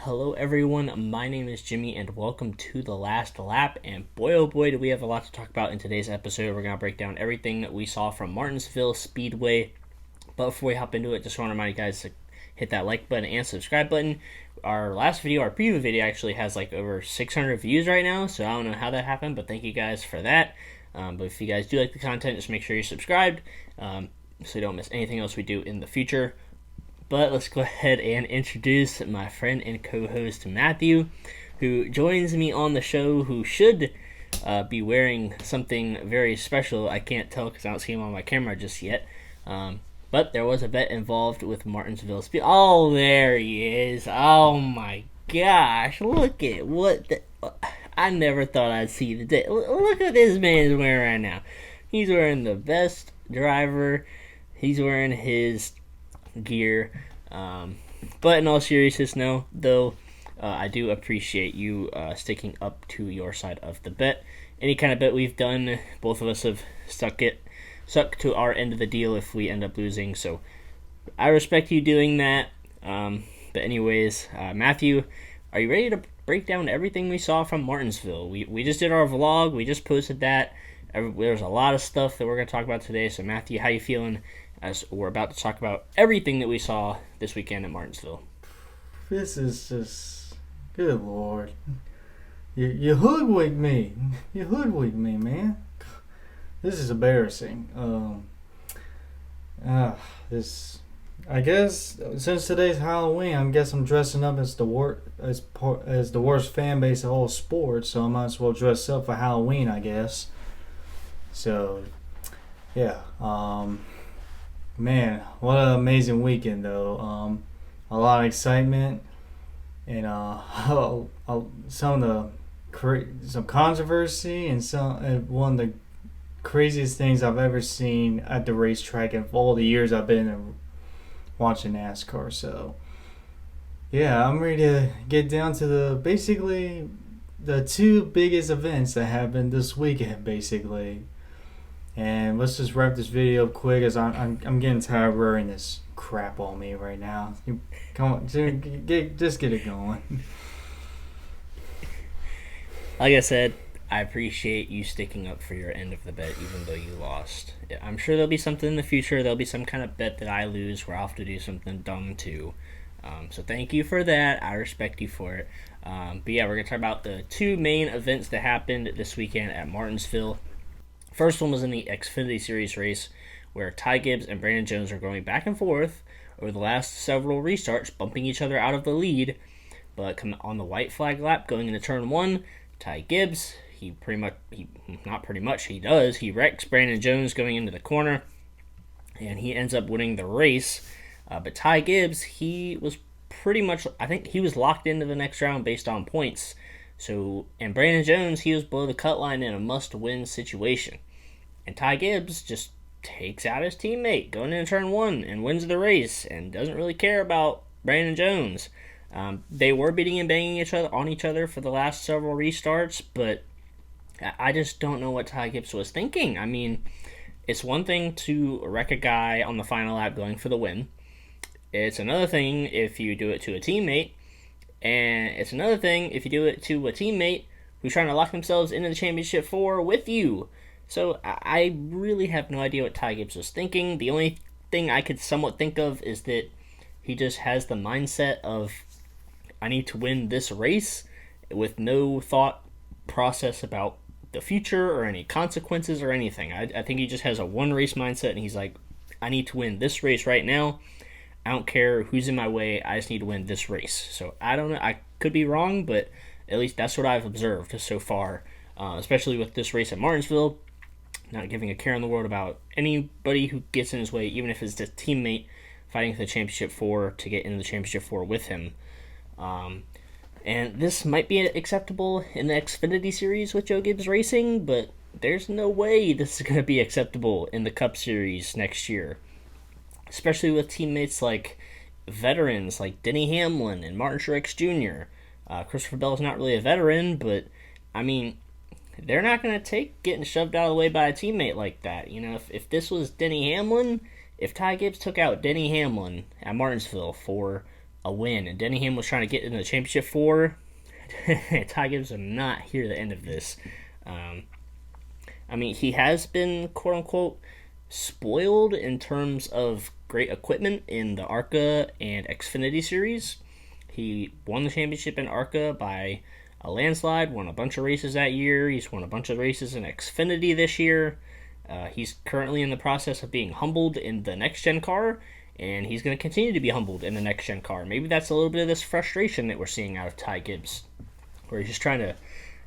Hello everyone, my name is Jimmy and welcome to The Last Lap, and boy oh boy do we have a lot to talk about in today's episode. We're going to break down everything that we saw from Martinsville Speedway, but before we hop into it, just want to remind you guys to hit that like button and subscribe button. Our last video, our preview video, actually has like over 600 views right now, so I don't know how that happened, but thank you guys for that. But if you guys do like the content, just make sure you're subscribed so you don't miss anything else we do in the future. But let's go ahead and introduce my friend and co-host Matthew, who joins me on the show, who should be wearing something very special. I can't tell because I don't see him on my camera just yet. But there was a bet involved with Martinsville Speed. Oh, there he is. Oh my gosh. Look at I never thought I'd see the day. Look at this man's wearing right now. He's wearing the best driver. He's wearing his gear. But in all seriousness, I do appreciate you sticking up to your side of the bet. Any kind of bet we've done, both of us have stuck to our end of the deal if we end up losing. So I respect you doing that. But anyways, Matthew, are you ready to break down everything we saw from Martinsville? We just did our vlog. We just posted that. There's a lot of stuff that we're going to talk about today. So Matthew, how you feeling as we're about to talk about everything that we saw this weekend at Martinsville? This is just good Lord. You hoodwinked me. You hoodwinked me, man. This is embarrassing. This. I guess since today's Halloween, I guess I'm dressing up as the worst fan base of all sports. So I might as well dress up for Halloween, I guess. So, yeah. Man, what an amazing weekend though. A lot of excitement and some controversy and one of the craziest things I've ever seen at the racetrack in all the years I've been watching NASCAR. So yeah, I'm ready to get down to basically the two biggest events that happened this weekend basically. And let's just wrap this video up quick as I'm getting tired of wearing this crap on me right now. Come on, just get it going. Like I said, I appreciate you sticking up for your end of the bet even though you lost. I'm sure there'll be something in the future. There'll be some kind of bet that I lose where I'll have to do something dumb too. So thank you for that. I respect you for it. But yeah, we're going to talk about the two main events that happened this weekend at Martinsville. First one was in the Xfinity Series race where Ty Gibbs and Brandon Jones are going back and forth over the last several restarts, bumping each other out of the lead. But on the white flag lap going into turn one, Ty Gibbs, he wrecks Brandon Jones going into the corner, and he ends up winning the race. But Ty Gibbs, he was I think he was locked into the next round based on points. And Brandon Jones, he was below the cut line in a must-win situation. And Ty Gibbs just takes out his teammate going into turn one and wins the race and doesn't really care about Brandon Jones. They were beating and banging each other for the last several restarts, but I just don't know what Ty Gibbs was thinking. I mean, it's one thing to wreck a guy on the final lap going for the win. It's another thing if you do it to a teammate. And it's another thing if you do it to a teammate who's trying to lock themselves into the championship 4 with you. So I really have no idea what Ty Gibbs was thinking. The only thing I could somewhat think of is that he just has the mindset of, I need to win this race with no thought process about the future or any consequences or anything. I think he just has a one race mindset and he's like, I need to win this race right now. I don't care who's in my way. I just need to win this race. So I don't know. I could be wrong, but at least that's what I've observed so far, especially with this race at Martinsville. Not giving a care in the world about anybody who gets in his way, even if it's a teammate fighting for the championship 4 to get into the championship 4 with him. And this might be acceptable in the Xfinity Series with Joe Gibbs Racing, but there's no way this is going to be acceptable in the Cup Series next year. Especially with teammates like veterans like Denny Hamlin and Martin Truex Jr. Christopher Bell's not really a veteran, but, I mean, they're not going to take getting shoved out of the way by a teammate like that. You know, if this was Denny Hamlin, if Ty Gibbs took out Denny Hamlin at Martinsville for a win. And Denny Hamlin was trying to get into the championship 4. Ty Gibbs will not hear the end of this. I mean, he has been, quote-unquote, spoiled in terms of great equipment in the ARCA and Xfinity series. He won the championship in ARCA by a landslide, won a bunch of races that year. He's won a bunch of races in Xfinity this year. He's currently in the process of being humbled in the next-gen car, and he's going to continue to be humbled in the next-gen car. Maybe that's a little bit of this frustration that we're seeing out of Ty Gibbs, where he's just trying to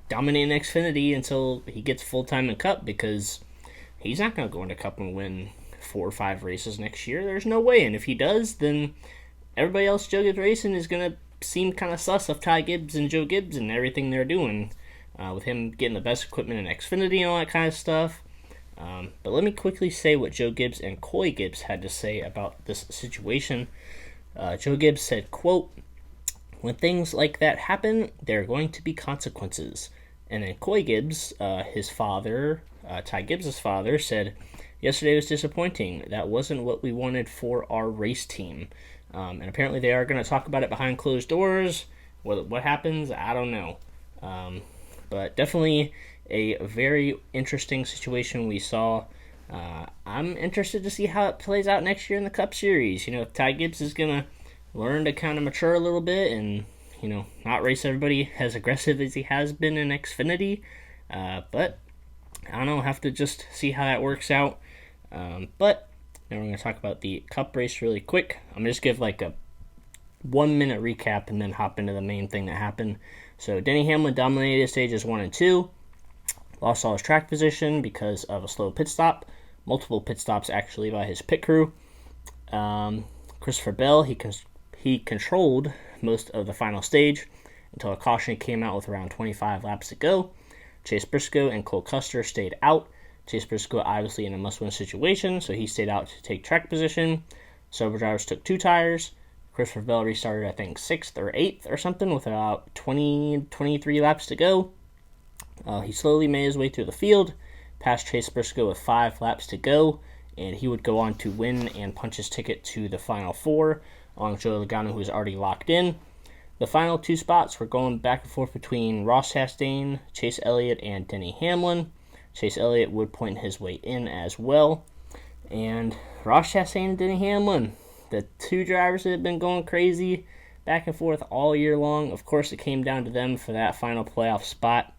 dominate in Xfinity until he gets full-time in Cup, because he's not going to go into Cup and win 4 or 5 races next year. There's no way, and if he does, then everybody else Joe Gibbs racing is going to seem kind of sus of Ty Gibbs and Joe Gibbs and everything they're doing, with him getting the best equipment in Xfinity and all that kind of stuff. But let me quickly say what Joe Gibbs and Coy Gibbs had to say about this situation. Joe Gibbs said, quote, "When things like that happen, there are going to be consequences." And then Coy Gibbs, his father, Ty Gibbs' father, said, "Yesterday was disappointing. That wasn't what we wanted for our race team." And apparently they are going to talk about it behind closed doors. What happens, I don't know. But definitely a very interesting situation we saw. I'm interested to see how it plays out next year in the Cup Series. You know, if Ty Gibbs is going to learn to kind of mature a little bit and, you know, not race everybody as aggressive as he has been in Xfinity. But, I don't know, have to just see how that works out. But now we're going to talk about the Cup race really quick. I'm going to just give like a 1-minute recap and then hop into the main thing that happened. So Denny Hamlin dominated stages 1 and 2. Lost all his track position because of a slow pit stop. Multiple pit stops, actually, by his pit crew. Christopher Bell, he controlled most of the final stage until a caution came out with around 25 laps to go. Chase Briscoe and Cole Custer stayed out. Chase Briscoe obviously in a must-win situation, so he stayed out to take track position. Sober drivers took 2 tires. Christopher Bell restarted, I think, 6th or 8th or something with about 23 laps to go. He slowly made his way through the field, passed Chase Briscoe with 5 laps to go, and he would go on to win and punch his ticket to the Final 4, along with Joey Logano, who was already locked in. The final 2 spots were going back and forth between Ross Chastain, Chase Elliott, and Denny Hamlin. Chase Elliott would point his way in as well. And Ross Chastain and Denny Hamlin, the 2 drivers that have been going crazy back and forth all year long. Of course, it came down to them for that final playoff spot.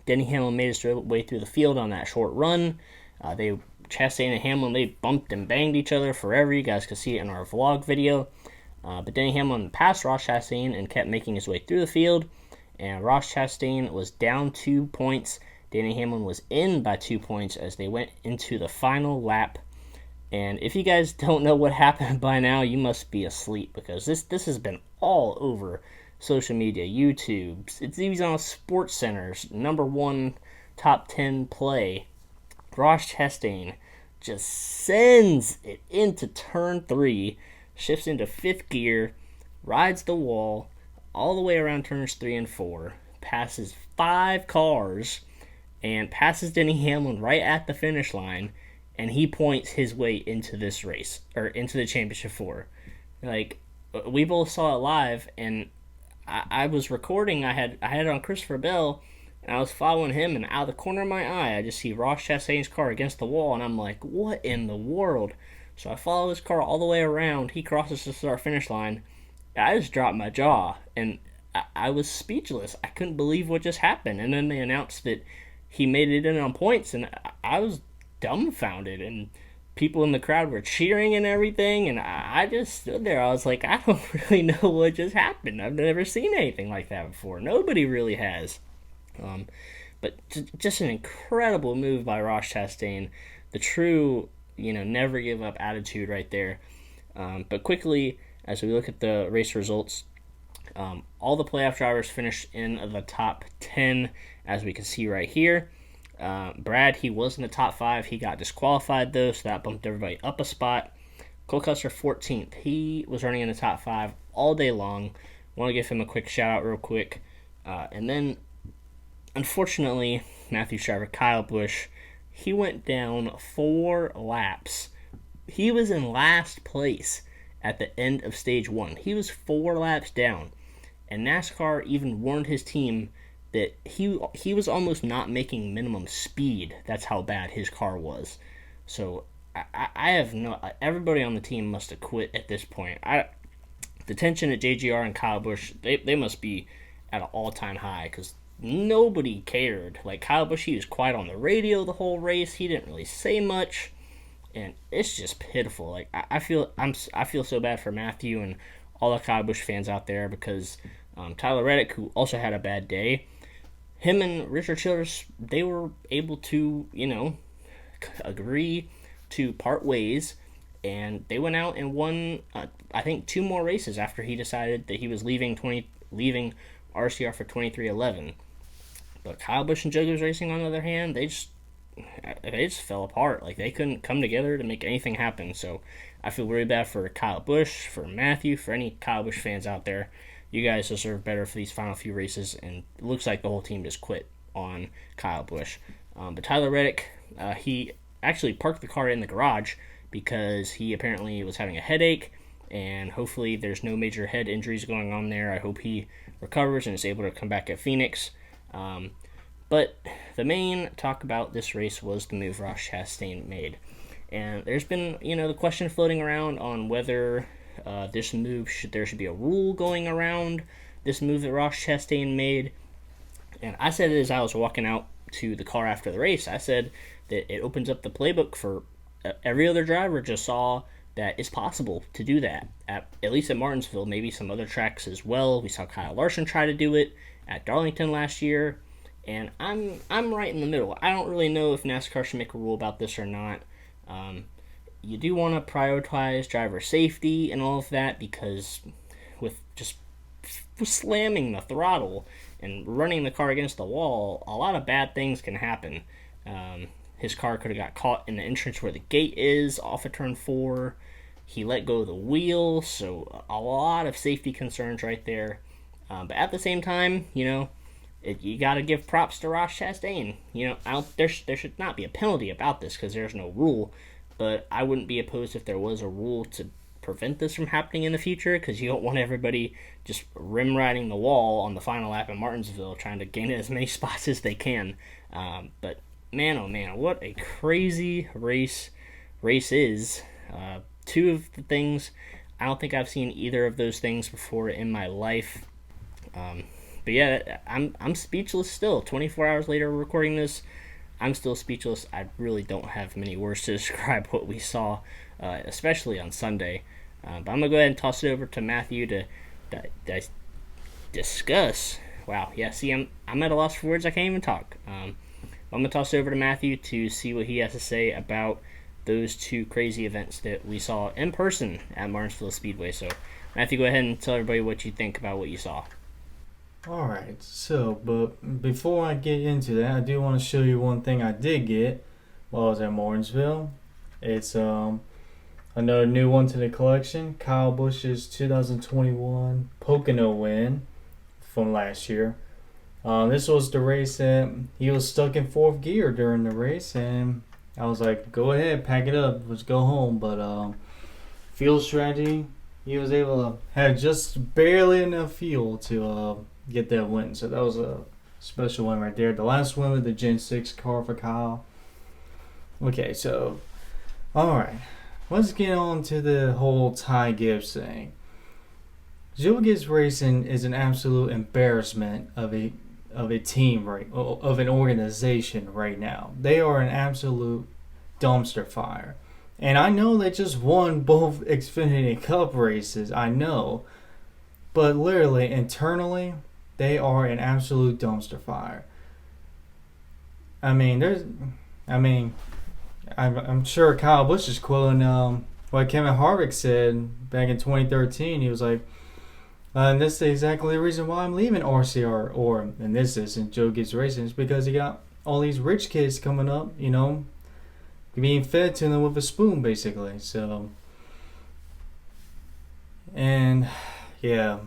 Denny Hamlin made his way through the field on that short run. Chastain and Hamlin, they bumped and banged each other forever. You guys can see it in our vlog video. But Denny Hamlin passed Ross Chastain and kept making his way through the field. And Ross Chastain was down 2 points. Denny Hamlin was in by 2 points as they went into the final lap. And if you guys don't know what happened by now, you must be asleep, because this has been all over social media, YouTube. It's even on SportsCenter's #1 top 10 play. Ross Chastain just sends it into turn 3, shifts into 5th gear, rides the wall all the way around turns 3 and 4, passes 5 cars, and passes Denny Hamlin right at the finish line, and he points his way into this race, or into the championship 4. Like, we both saw it live, and I was recording. I had it on Christopher Bell, and I was following him, and out of the corner of my eye, I just see Ross Chastain's car against the wall, and I'm like, what in the world? So I follow his car all the way around. He crosses the start-finish line. I just dropped my jaw, and I was speechless. I couldn't believe what just happened. And then they announced that he made it in on points, and I was dumbfounded, and people in the crowd were cheering and everything, and I just stood there. I was like, I don't really know what just happened. I've never seen anything like that before. Nobody really has. But just an incredible move by Ross Chastain. The true, never give up attitude right there. But quickly, as we look at the race results, all the playoff drivers finished in the top 10, as we can see right here. Brad, he was in the top 5. He got disqualified, though, so that bumped everybody up a spot. Cole Custer, 14th. He was running in the top 5 all day long. Want to give him a quick shout-out real quick. And then, unfortunately, Matthew's driver, Kyle Busch, he went down 4 laps. He was in last place at the end of stage 1. He was 4 laps down, and NASCAR even warned his team that he was almost not making minimum speed. That's how bad his car was. So I have no. Everybody on the team must have quit at this point. The tension at JGR and Kyle Busch, they must be at an all-time high, because nobody cared. Like, Kyle Busch, he was quiet on the radio the whole race. He didn't really say much, and it's just pitiful. Like, I feel so bad for Matthew and all the Kyle Busch fans out there, because Tyler Reddick, who also had a bad day, him and Richard Childress, they were able to, agree to part ways, and they went out and won, I think, 2 more races after he decided that he was leaving RCR for 2311. But Kyle Busch and Joe Gibbs Racing, on the other hand, they just fell apart. Like, they couldn't come together to make anything happen. So I feel really bad for Kyle Busch, for Matthew, for any Kyle Busch fans out there. You guys deserve better for these final few races, and it looks like the whole team just quit on Kyle Busch. But Tyler Reddick, he actually parked the car in the garage because he apparently was having a headache, and hopefully there's no major head injuries going on there. I hope he recovers and is able to come back at Phoenix. But the main talk about this race was the move Ross Chastain made. And there's been, the question floating around on whether this move, there should be a rule going around this move that Ross Chastain made. And I said it as I was walking out to the car after the race. I said that it opens up the playbook for every other driver. Just saw that it's possible to do that, at least at Martinsville, maybe some other tracks as well. We saw Kyle Larson try to do it at Darlington last year, and I'm right in the middle. I don't really know if NASCAR should make a rule about this or not. You do want to prioritize driver safety and all of that, because with just slamming the throttle and running the car against the wall, a lot of bad things can happen. His car could have got caught in the entrance where the gate is off of turn 4. He let go of the wheel, so a lot of safety concerns right there. But at the same time, you got to give props to Ross Chastain. There should not be a penalty about this because there's no rule, but I wouldn't be opposed if there was a rule to prevent this from happening in the future, because you don't want everybody just rim riding the wall on the final lap in Martinsville trying to gain as many spots as they can. But man, oh man, what a crazy race is. 2 of the things, I don't think I've seen either of those things before in my life. But yeah, I'm speechless still. 24 hours later recording this, I'm still speechless. I really don't have many words to describe what we saw, especially on Sunday. But I'm going to go ahead and toss it over to Matthew to discuss. Wow, yeah, see, I'm at a loss for words. I can't even talk. I'm going to toss it over to Matthew to see what he has to say about those 2 crazy events that we saw in person at Martinsville Speedway. So, Matthew, go ahead and tell everybody what you think about what you saw. Alright, so, but before I get into that, I do want to show you one thing I did get while I was at Martinsville. It's another new one to the collection, Kyle Busch's 2021 Pocono win from last year. This was the race that he was stuck in 4th gear during the race, and I was like, go ahead, pack it up, let's go home. But fuel strategy, he was able to have just barely enough fuel to get that win. So that was a special win right there. The last win with the Gen 6 car for Kyle. Okay, so, alright, let's get on to the whole Ty Gibbs thing. Joe Gibbs Racing is an absolute embarrassment of a team, of an organization right now. They are an absolute dumpster fire. And I know they just won both Xfinity Cup races, I know. But literally, internally, they are an absolute dumpster fire. I'm sure Kyle Busch is quoting what Kevin Harvick said back in 2013. He was like, and this is exactly the reason why I'm leaving RCR, or in this instance, Joe Gibbs Racing, is because he got all these rich kids coming up, being fed to them with a spoon, basically. So, and yeah,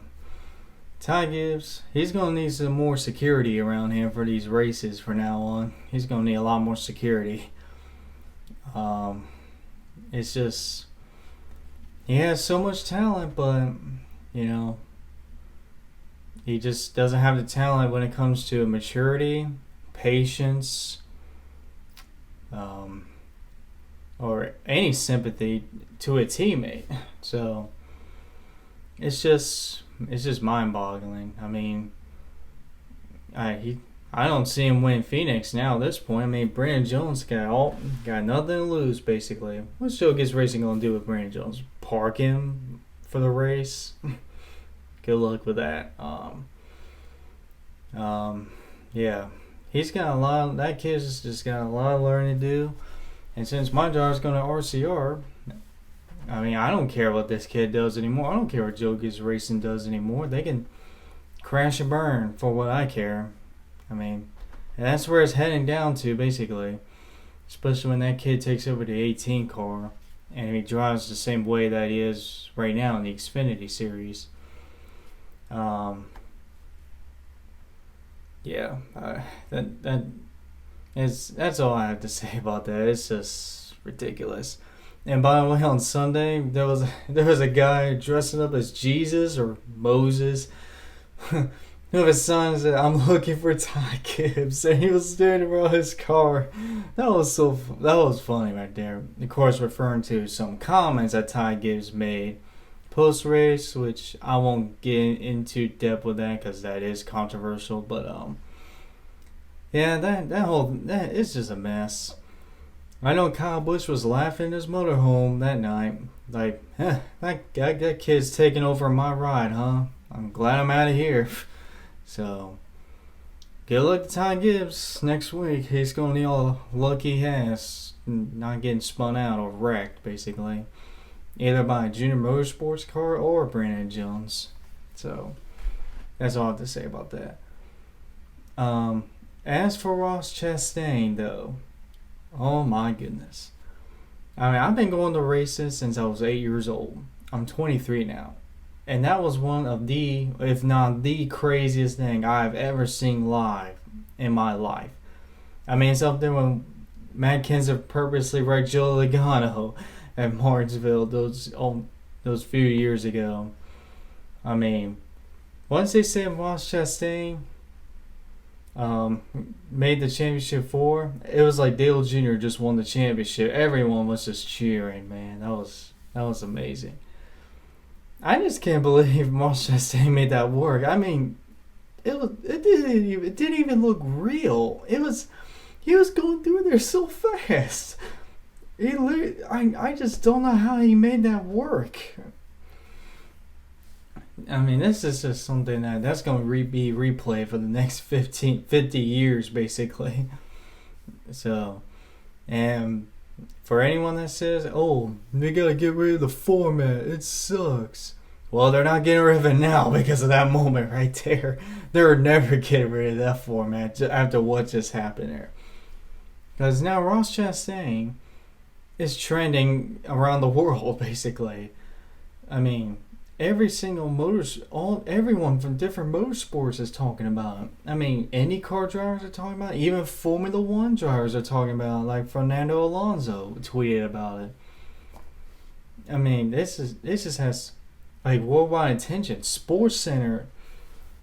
Ty Gibbs, he's going to need some more security around him for these races from now on. He's going to need a lot more security. It's just, he has so much talent, but you know, he just doesn't have the talent when it comes to maturity, patience, um, or any sympathy to a teammate. So it's just mind-boggling. I mean, I don't see him win Phoenix now at this point. I mean, Brandon Jones got nothing to lose basically. What's Joe Gibbs Racing gonna do with Brandon Jones? Park him for the race? Good luck with that. Yeah, he's got a lot. That kid's just got a lot of learning to do. And since my driver's going to RCR, I mean, I don't care what this kid does anymore. I don't care what Joe Gibbs Racing does anymore. They can crash and burn for what I care. I mean, and that's where it's heading down to, basically. Especially when that kid takes over the 18 car and he drives the same way that he is right now in the Xfinity Series. Yeah, that's all I have to say about that. It's just ridiculous. And by the way, on Sunday there was a guy dressing up as Jesus or Moses. His son said, "I'm looking for Ty Gibbs," and he was standing around his car. That was funny right there. Of course, referring to some comments that Ty Gibbs made post race, which I won't get into depth with that because that is controversial. But yeah, that is just a mess. I know Kyle Busch was laughing in his motorhome that night, like, that kid's taking over my ride, huh? I'm glad I'm out of here. So, good luck to Ty Gibbs next week. He's going to need all the luck he has, not getting spun out or wrecked, basically. Either by a Junior Motorsports car or Brandon Jones. So, that's all I have to say about that. As for Ross Chastain, though, oh my goodness. I mean, I've been going to races since I was 8 years old. I'm 23 now. And that was one of the, if not the craziest thing I've ever seen live in my life. I mean, it's up there when Matt Kenseth purposely wrecked Joe Logano at Martinsville those few years ago. I mean, once they said Ross Chastain made the championship 4, it was like Dale Jr. just won the championship. Everyone was just cheering, man. That was amazing. I just can't believe Ross Chastain made that work. I mean, it didn't even look real. He was going through there so fast. I just don't know how he made that work. I mean, this is just something that's going to be replayed for the next 50 years, basically. So, and for anyone that says, "Oh, they got to get rid of the format, it sucks." Well, they're not getting rid of it now because of that moment right there. They're never getting rid of that format after what just happened there. Because now Ross Chastain is trending around the world, basically. I mean, every single everyone from different motorsports is talking about it. I mean, IndyCar drivers are talking about it. Even Formula One drivers are talking about it. Like Fernando Alonso tweeted about it. I mean, this just has like worldwide attention. SportsCenter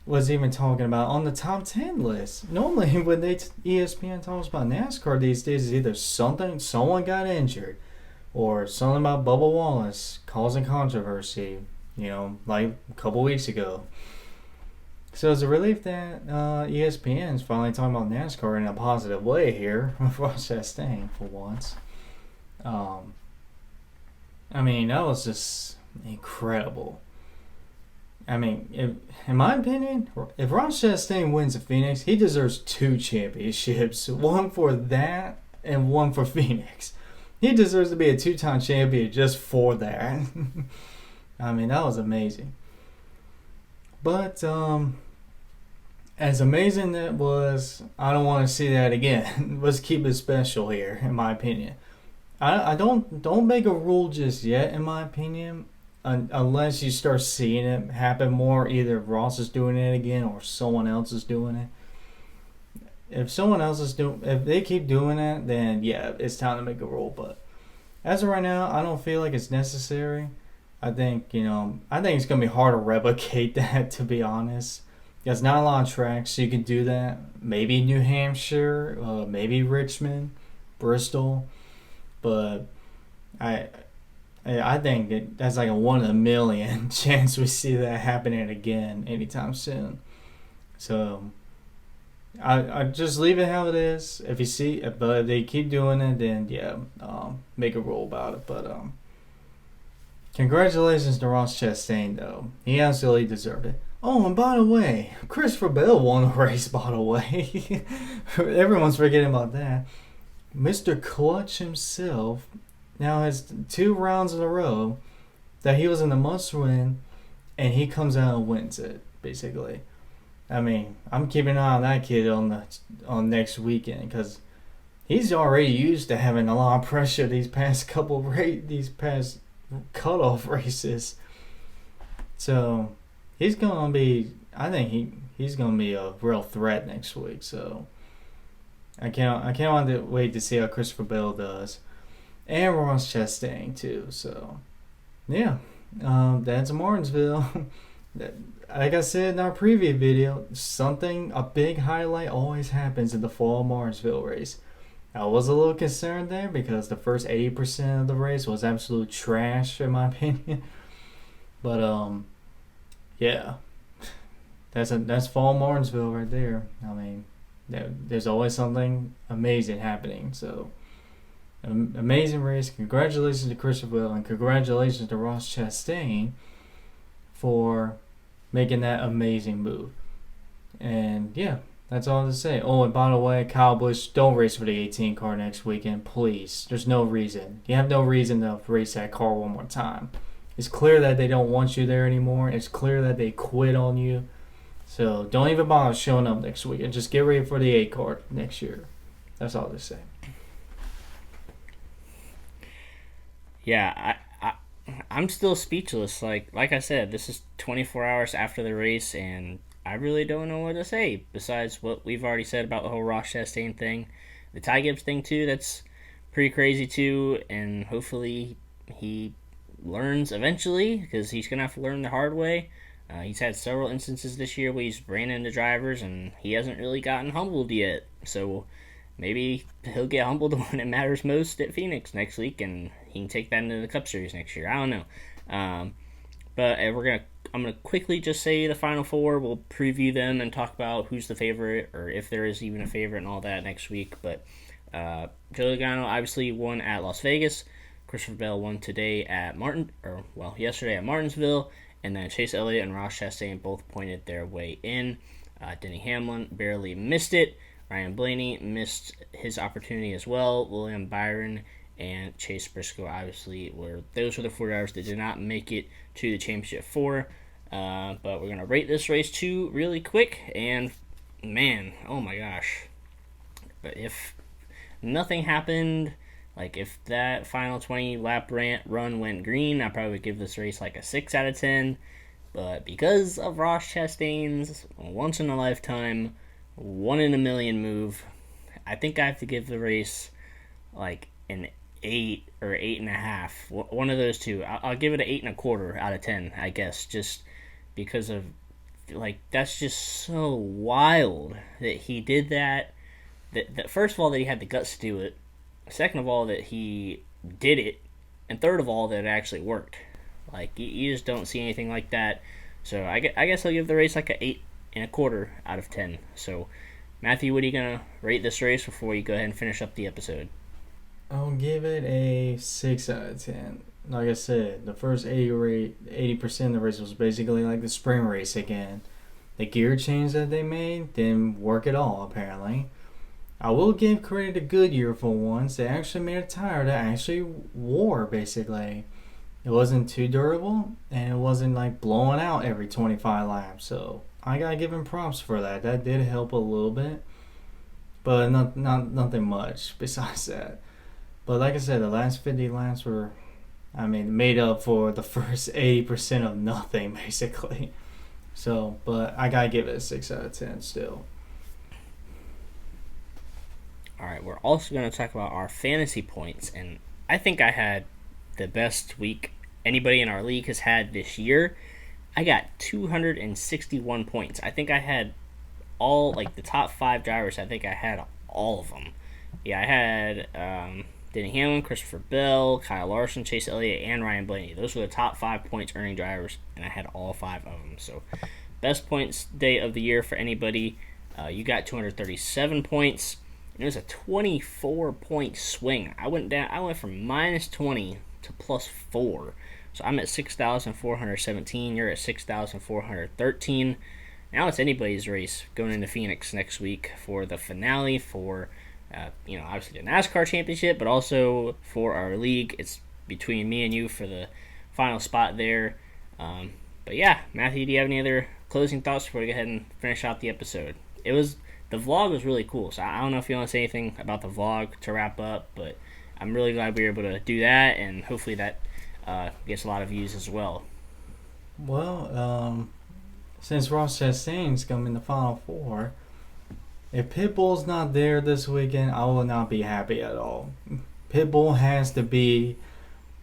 was even talking about it on the top 10 list. Normally, when ESPN talks about NASCAR these days, is either someone got injured, or something about Bubba Wallace causing controversy. You know, like a couple weeks ago. So it's a relief that ESPN is finally talking about NASCAR in a positive way here with Ross Chastain for once. I mean, that was just incredible. I mean, in my opinion, if Ross Chastain wins at Phoenix, he deserves 2 championships. One for that and one for Phoenix. He deserves to be a 2-time champion just for that. I mean, that was amazing. But, as amazing that was, I don't want to see that again. Let's keep it special here, in my opinion. I don't make a rule just yet, in my opinion, unless you start seeing it happen more. Either Ross is doing it again or someone else is doing it. If they keep doing it, then yeah, it's time to make a rule. But as of right now, I don't feel like it's necessary. I think it's gonna be hard to replicate that, to be honest. There's not a lot of tracks so you can do that. Maybe New Hampshire, maybe Richmond, Bristol, but I I think that's like a 1 in a million chance we see that happening again anytime soon. So I just leave it how it is. If you see, but if they keep doing it, then yeah, make a rule about it. But congratulations to Ross Chastain, though. He absolutely deserved it. Oh, and by the way, Christopher Bell won a race, by the way. Everyone's forgetting about that. Mr. Clutch himself now has 2 rounds in a row that he was in the must win, and he comes out and wins it, basically. I mean, I'm keeping an eye on that kid on next weekend because he's already used to having a lot of pressure these past cutoff races. So he's gonna be. I think he's gonna be a real threat next week. So I can't wait to see how Christopher Bell does, and Ross Chastain too. So yeah, that's Martinsville. Like I said in our previous video, a big highlight always happens in the fall Martinsville race. I was a little concerned there because the first 80% of the race was absolute trash in my opinion. But yeah, that's fall Martinsville right there. I mean, there's always something amazing happening. So amazing race. Congratulations to Christopher Bell and congratulations to Ross Chastain for making that amazing move. And yeah, that's all to say. Oh, and by the way, Kyle Busch, don't race for the 18 car next weekend, please. There's no reason. You have no reason to race that car one more time. It's clear that they don't want you there anymore. It's clear that they quit on you. So don't even bother showing up next weekend. Just get ready for the 8 car next year. That's all to say. Yeah, I'm still speechless. Like I said, this is 24 hours after the race, and I really don't know what to say besides what we've already said about the whole Ross Chastain thing. The Ty Gibbs thing, too, that's pretty crazy, too, and hopefully he learns eventually, because he's going to have to learn the hard way. He's had several instances this year where he's ran into drivers, and he hasn't really gotten humbled yet. So maybe he'll get humbled when it matters most at Phoenix next week, and he can take that into the Cup Series next year. I don't know. But I'm gonna quickly just say the Final Four. We'll preview them and talk about who's the favorite, or if there is even a favorite, and all that next week. But Joey Logano obviously won at Las Vegas. Christopher Bell won yesterday at Martinsville, and then Chase Elliott and Ross Chastain both pointed their way in. Denny Hamlin barely missed it. Ryan Blaney missed his opportunity as well. William Byron and Chase Briscoe obviously those were the 4 drivers that did not make it to the championship 4. But we're gonna rate this race too really quick, and man, oh my gosh! But if nothing happened, like if that final 20 lap run went green, I probably would give this race like a 6 out of 10. But because of Ross Chastain's once in a lifetime, 1 in a million move, I think I have to give the race like an 8 or 8.5. One of those two. I'll give it an 8.25 out of 10, I guess, just because of that's just so wild that he did that. That first of all, that he had the guts to do it. Second of all, that he did it, and third of all, that it actually worked. You just don't see anything like that. So I guess I'll give the race like an 8.25 out of 10. So, Matthew, what are you gonna rate this race before you go ahead and finish up the episode? I'll give it a 6 out of 10. Like I said, the first 80% of the race was basically like the spring race again. The gear change that they made didn't work at all, apparently. I will give credit to Goodyear for once. They actually made a tire that actually wore, basically. It wasn't too durable, and it wasn't like blowing out every 25 laps. So I gotta give him props for that. That did help a little bit, but nothing much besides that. But like I said, the last 50 laps made up for the first 80% of nothing, basically. So, but I gotta give it a 6 out of 10 still. Alright, we're also going to talk about our fantasy points, and I think I had the best week anybody in our league has had this year. I got 261 points. I think I had all, like, the top 5 drivers. I think I had all of them. Yeah, I had Denny Hamlin, Christopher Bell, Kyle Larson, Chase Elliott, and Ryan Blaney. Those were the top 5 points earning drivers, and I had all 5 of them. So, best points day of the year for anybody. You got 237 points. And it was a 24-point swing. I went from minus 20 to plus 4. So I'm at 6,417. You're at 6,413. Now it's anybody's race going into Phoenix next week for the finale for, obviously the NASCAR championship, but also for our league. It's between me and you for the final spot there. But yeah, Matthew, do you have any other closing thoughts before we go ahead and finish out the episode? The vlog was really cool, so I don't know if you want to say anything about the vlog to wrap up, but I'm really glad we were able to do that, and hopefully that gets a lot of views as well. Well, since Ross Chastain's come in the Final Four, if Pitbull's not there this weekend, I will not be happy at all. Pitbull has to be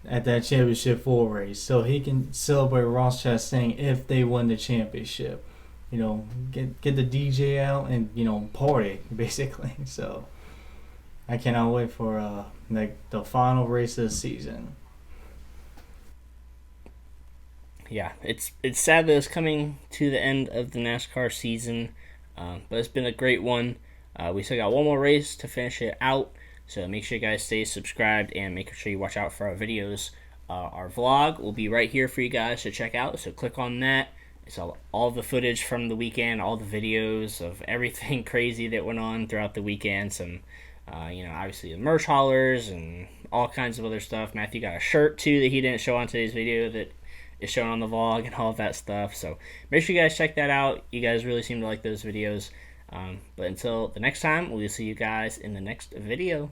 at that championship 4 race so he can celebrate Ross Chastain if they win the championship. Get the DJ out and party basically. So I cannot wait for the final race of the season. Yeah, it's sad that it's coming to the end of the NASCAR season, but it's been a great one. We still got one more race to finish it out, so make sure you guys stay subscribed and make sure you watch out for our videos. Our vlog will be right here for you guys to check out, so click on that. It's all the footage from the weekend, all the videos of everything crazy that went on throughout the weekend. Some, obviously the merch haulers and all kinds of other stuff. Matthew got a shirt, too, that he didn't show on today's video that is shown on the vlog and all of that stuff. So make sure you guys check that out. You guys really seem to like those videos. But until the next time, we'll see you guys in the next video.